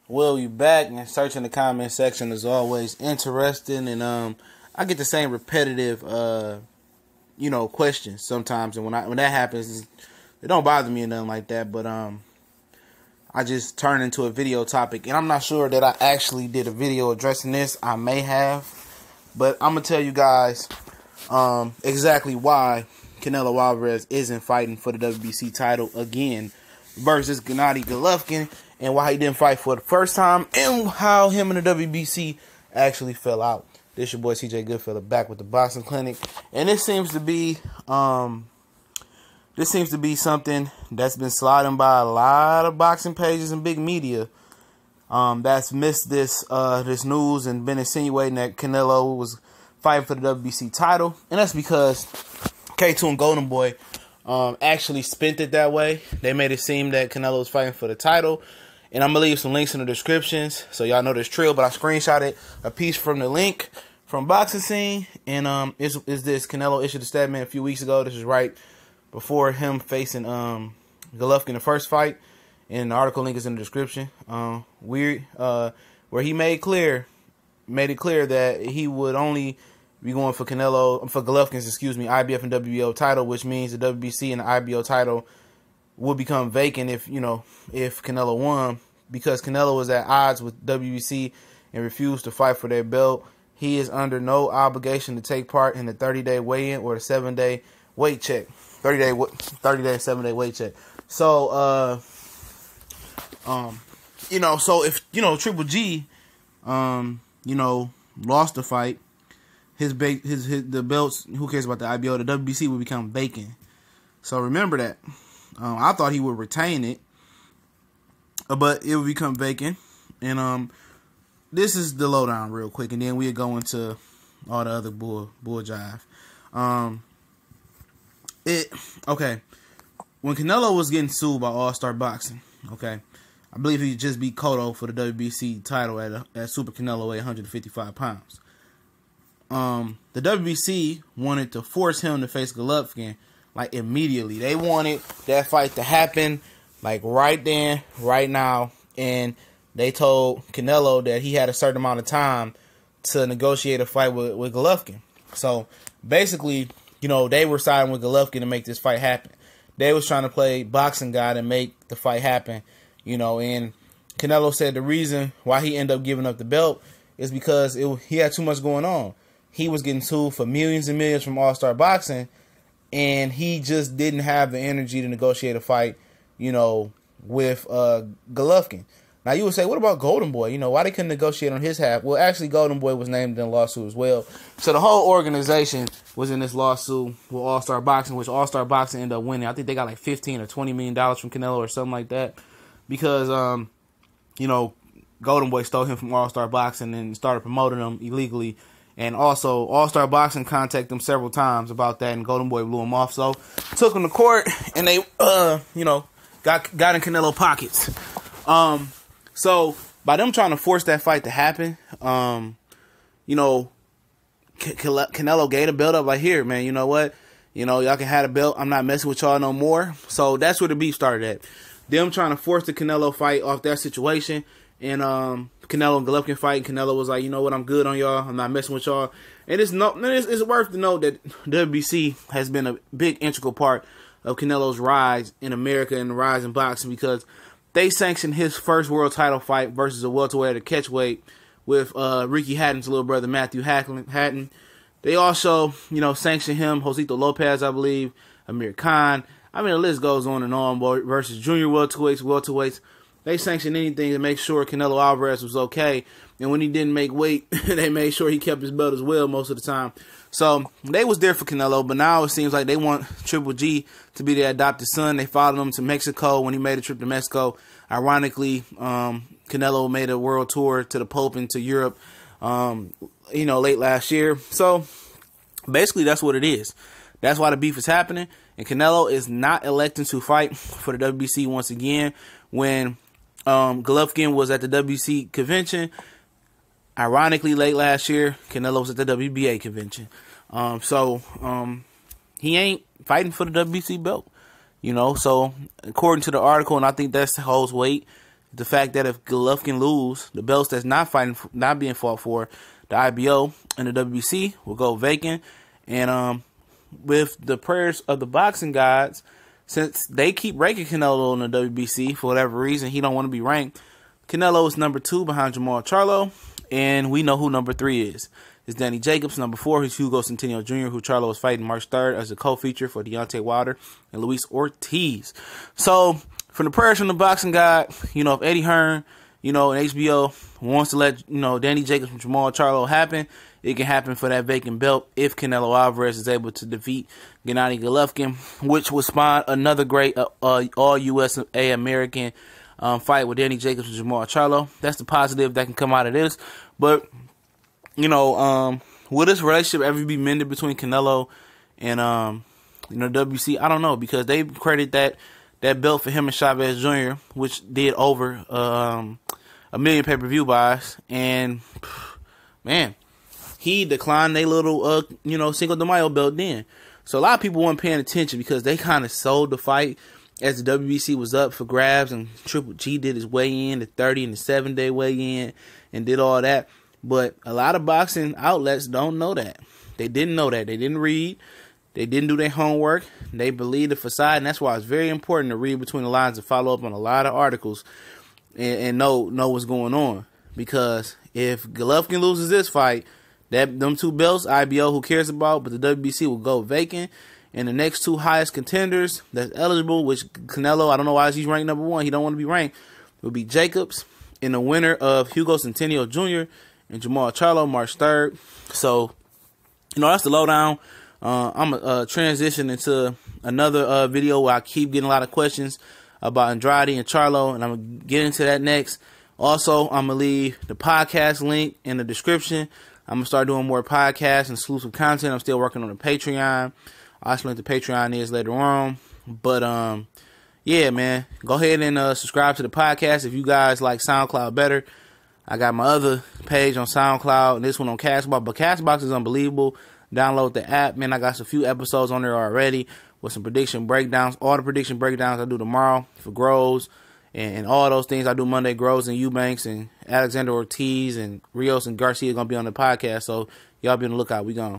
Well, you back and searching the comment section is always interesting, and I get the same repetitive questions sometimes, and when that happens, it don't bother me or nothing like that. But I just turn into a video topic, and I'm not sure that I actually did a video addressing this. I may have, but I'm gonna tell you guys exactly why Canelo Alvarez isn't fighting for the WBC title again versus Gennady Golovkin, and why he didn't fight for the first time, and how him and the WBC actually fell out. This your boy CJ Goodfellow back with the Boxing Clinic, and this seems to be something that's been sliding by a lot of boxing pages and big media that's missed this news and been insinuating that Canelo was fighting for the WBC title, and that's because K2 and Golden Boy actually spent it that way. They made it seem that Canelo was fighting for the title, and I'm gonna leave some links in the descriptions so y'all know this trail. But I screenshotted a piece from the link from Boxing Scene, and is this Canelo issued a statement a few weeks ago. This is right before him facing Golovkin in the first fight, and the article link is in the description. Where he made it clear that he would only be going for Golovkin's, IBF and WBO title, which means the WBC and the IBO title would become vacant if Canelo won, because Canelo was at odds with WBC and refused to fight for their belt. He is under no obligation to take part in the 30-day weigh-in or the 7-day weight check. 30-day 7-day weight check. So, so if Triple G, lost the fight, the belts, who cares about the IBO? The WBC would become vacant. So remember that. I thought he would retain it, but it would become vacant. And this is the lowdown real quick, and then we'll go into all the other bull jive. When Canelo was getting sued by All Star Boxing, I believe he just beat Cotto for the WBC title at Super Canelo weight 155 pounds. The WBC wanted to force him to face Golovkin immediately. They wanted that fight to happen right then, right now, and they told Canelo that he had a certain amount of time to negotiate a fight with Golovkin. So basically, they were siding with Golovkin to make this fight happen. They was trying to play boxing guy to make the fight happen, and Canelo said the reason why he ended up giving up the belt is because he had too much going on. He was getting sued for millions and millions from All Star Boxing, and he just didn't have the energy to negotiate a fight, with Golovkin. Now you would say, what about Golden Boy? Why they couldn't negotiate on his half? Well, actually, Golden Boy was named in the lawsuit as well. So the whole organization was in this lawsuit with All Star Boxing, which All Star Boxing ended up winning. I think they got $15 or $20 million from Canelo or something like that, because Golden Boy stole him from All Star Boxing and started promoting him illegally. And also, All Star Boxing contacted him several times about that, and Golden Boy blew him off. So took him to court, and they got in Canelo pockets. So by them trying to force that fight to happen, Canelo gave the belt up here, man. You know what? Y'all can have the belt. I'm not messing with y'all no more. So that's where the beef started at. Them trying to force the Canelo fight off that situation, and Canelo and Golovkin fight. Canelo was like, you know what? I'm good on y'all. I'm not messing with y'all. And it's worth to note that WBC has been a big integral part of Canelo's rise in America and the rise in boxing, because they sanctioned his first world title fight versus a welterweight at a catchweight with Ricky Hatton's little brother, Matthew Hatton. They also, sanctioned him, Josito Lopez, I believe, Amir Khan. I mean, the list goes on and on, versus junior welterweights. They sanctioned anything to make sure Canelo Alvarez was okay. And when he didn't make weight, they made sure he kept his belt as well most of the time. So they was there for Canelo, but now it seems like they want Triple G to be their adopted son. They followed him to Mexico when he made a trip to Mexico. Ironically, Canelo made a world tour to the Pope and to Europe, late last year. So basically that's what it is. That's why the beef is happening. And Canelo is not electing to fight for the WBC once again. When Golovkin was at the WBC convention, ironically, late last year, Canelo was at the WBA convention. So he ain't fighting for the WBC belt. So according to the article, and I think that holds weight, the fact that if Golovkin lose, the belts that's not being fought for, the IBO and the WBC will go vacant. And with the prayers of the boxing gods, since they keep ranking Canelo in the WBC for whatever reason, he don't want to be ranked. Canelo is number 2 behind Jamal Charlo, and we know who number 3 is. It's Danny Jacobs. Number 4 is Hugo Centeno Jr., who Charlo is fighting March 3rd as a co-feature for Deontay Wilder and Luis Ortiz. So, from the prayers from the boxing god, if Eddie Hearn, and HBO wants to let, Danny Jacobs and Jamal Charlo happen, it can happen for that vacant belt if Canelo Alvarez is able to defeat Gennady Golovkin, which would spawn another great all-USA American fight with Danny Jacobs and Jamal Charlo. That's the positive that can come out of this. But, will this relationship ever be mended between Canelo and, WBC? I don't know, because they credit that belt for him and Chavez Jr., which did over 1 million pay-per-view buys. And, man, he declined their little, Cinco de Mayo belt then. So a lot of people weren't paying attention because they kind of sold the fight as the WBC was up for grabs, and Triple G did his weigh-in, the 30 and the 7-day weigh-in, and did all that. But a lot of boxing outlets don't know that. They didn't know that. They didn't read. They didn't do their homework. They believe the facade, and that's why it's very important to read between the lines and follow up on a lot of articles and know what's going on. Because if Golovkin loses this fight, them 2 belts, IBO, who cares about, but the WBC will go vacant. And the next 2 highest contenders that's eligible, which Canelo, I don't know why he's ranked number 1. He don't want to be ranked. Will be Jacobs and the winner of Hugo Centeno Jr. and Jamal Charlo March 3rd. So, that's the lowdown. I'm going to transition into another video where I keep getting a lot of questions about Andrade and Charlo, and I'm going to get into that next. Also, I'm going to leave the podcast link in the description. I'm going to start doing more podcasts and exclusive content. I'm still working on the Patreon. I'll explain what the Patreon is later on. But, yeah, man, go ahead and subscribe to the podcast if you guys like SoundCloud better. I got my other page on SoundCloud and this one on Castbox. But Castbox is unbelievable. Download the app, man. I got a few episodes on there already with some prediction breakdowns. All the prediction breakdowns I do tomorrow for Groves and all those things I do Monday. Groves and Eubanks and Alexander Ortiz and Rios and Garcia going to be on the podcast. So y'all be on the lookout. We gone.